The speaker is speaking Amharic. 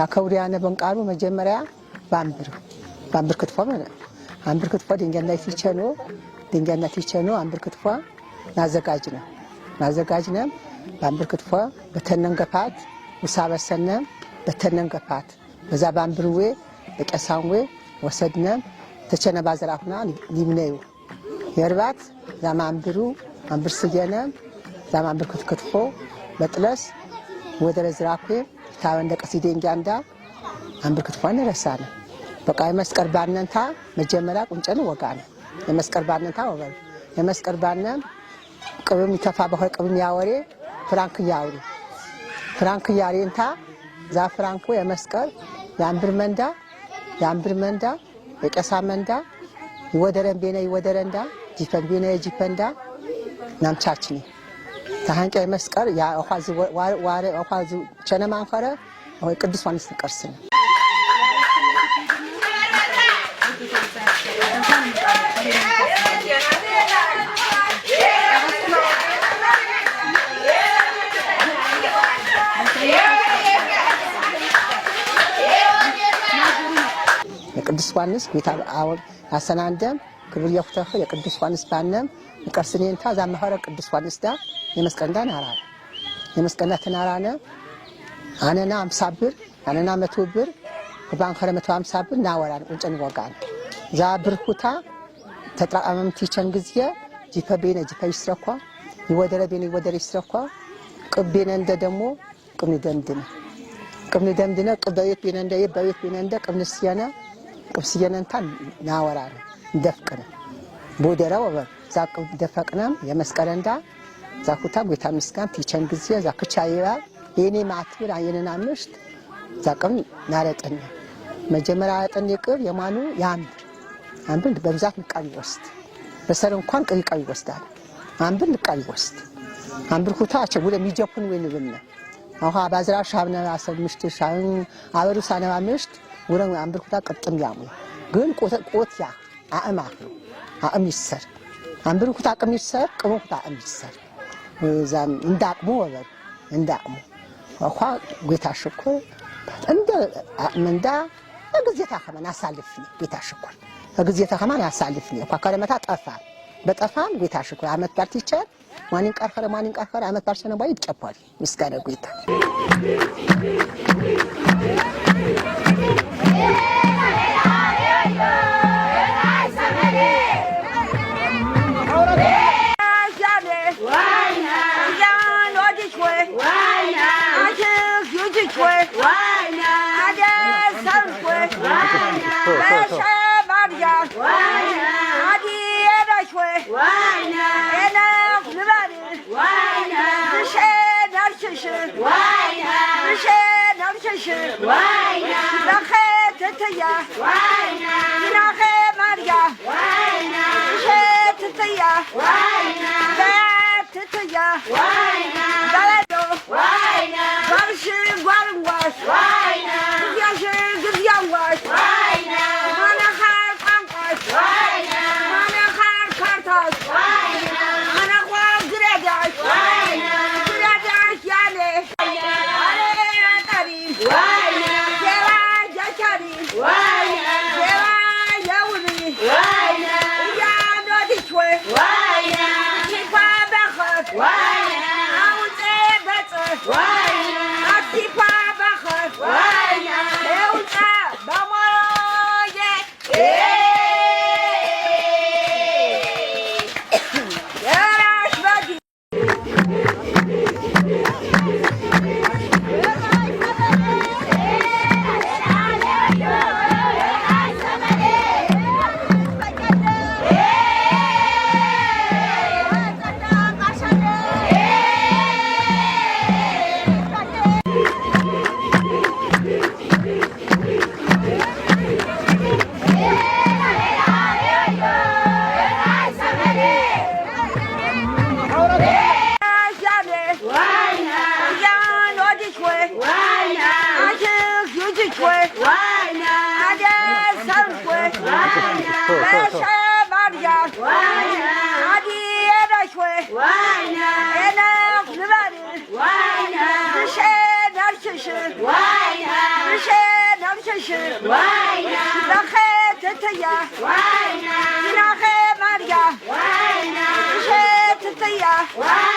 ያከውሪያነ በንቃሩ መጀመሪያ ባምብር ክትፎ ማለት አንብር ክትፎ ድንጋይና ይቸኖ አንብር ክትፎ ናዘጋጅነ ባምብር ክትፎ በተነንገፋት ውሳበሰነ በተነንገፋት በዛ ባምብርዌ በቀሳንዌ ወሰድነ ተቸነ ባዘራፍና ሊምነዩ የርባት ዛማምብሩ አንብር ስየነ ዛማምብር ክትፎ በጥለስ ወደረ ዝራኩ ታወንደ ቀሲዴ እንጃንዳ አንብር ክትፎን ረሳነ በቃ የመስቀል ባነንታ መጀመሪያ ቁንጨን ወጋነ የመስቀል ባነንታ ወገን የመስቀል ባነን ቅብም ይተፋ በሆይ ቅብም ያወሬ ፍራንክ ያሬንታ ዛ ፍራንኩ የመስቀል የአንብር መንዳ የቀሳ መንዳ ይወደረንዳ ጂፈን ቤነ ጂፈንዳ ናምቻችኒ ታhanቀ መስቀል ያ አኳዝ ቸነማንፈረ ወይ ቅዱስ ዮሐንስ ተቀርስነ የቅዱስ ዮሐንስ ጌታ አወር አሰናንደም ክብር ይፍታህ የቅዱስ ዮሐንስ ባነም ይቀርስኔንታ ዛመኸረ ቅዱስ ዮሐንስ ዳ የመስቀንዳን አራራ የመስቀንዳ ተናራነ አነና 50 ብር አነና 100 ብር ባንከረ 150 ብር ናወራን ቁንጨን ወጋን ዛ ብርኩታ ተጥራአመም ቲቸን ግዚየ ጂፈቤነ ጂፈይስረኳ ይወደረ ይስረኳ ቅቤነ እንደ ደሞ ቅም ደምድነ ቅበየት ቤነ እንደ የበየት ቤነ እንደ ቅብስየነንታ ናወራን እንደፍቅነ ቦደራ ወበር ዛቅ ደፈቅናም የመስቀለንዳ ዛኩታ ጌታ ምስጋን ቲቸን ግዚየ ዛክቻይራ የኔ ማትብር አየነና ምሽት ዛቅም ናረጠኛ መጀመሪያ አጠን ይቅር የማኑ አንብን በብዛት ንቃል ይወስድ በሰር እንኳን ቅሪቃል ይወስዳል አንብን ንቃል ይወስድ አንብር ኩታቸ ወደ ሚጀኩን ወይንብነ አሃ ባዝራ ሻብነ አሰብ ምሽት ሻን አበሩ ሳነባ ምሽት ወደ አንብር ኩታ ቅጥም ያሙ ግን ቆትያ አእም ይሰር አንብር ኩታ አቅም ይሰር ቅሙ ኩታ አቅም ይሰር ዛም እንዳቅሙ ወበር እንዳቅሙ አኳ ጌታ ሽኩር እንደ መንዳ በግዚታ ከመን አሳልፍኝ ጌታ ሽኩር በግዚታ ከመን አሳልፍኝ አኳ ከለመታ በጠፋን ጌታ ሽኩር አመት ባር ቲቸር ማንን ቀርፈረ አመት ባር ሰነ ባይ ይጨፋል ምስጋና ጌታ Why Zinache Maria, Zinache Taya.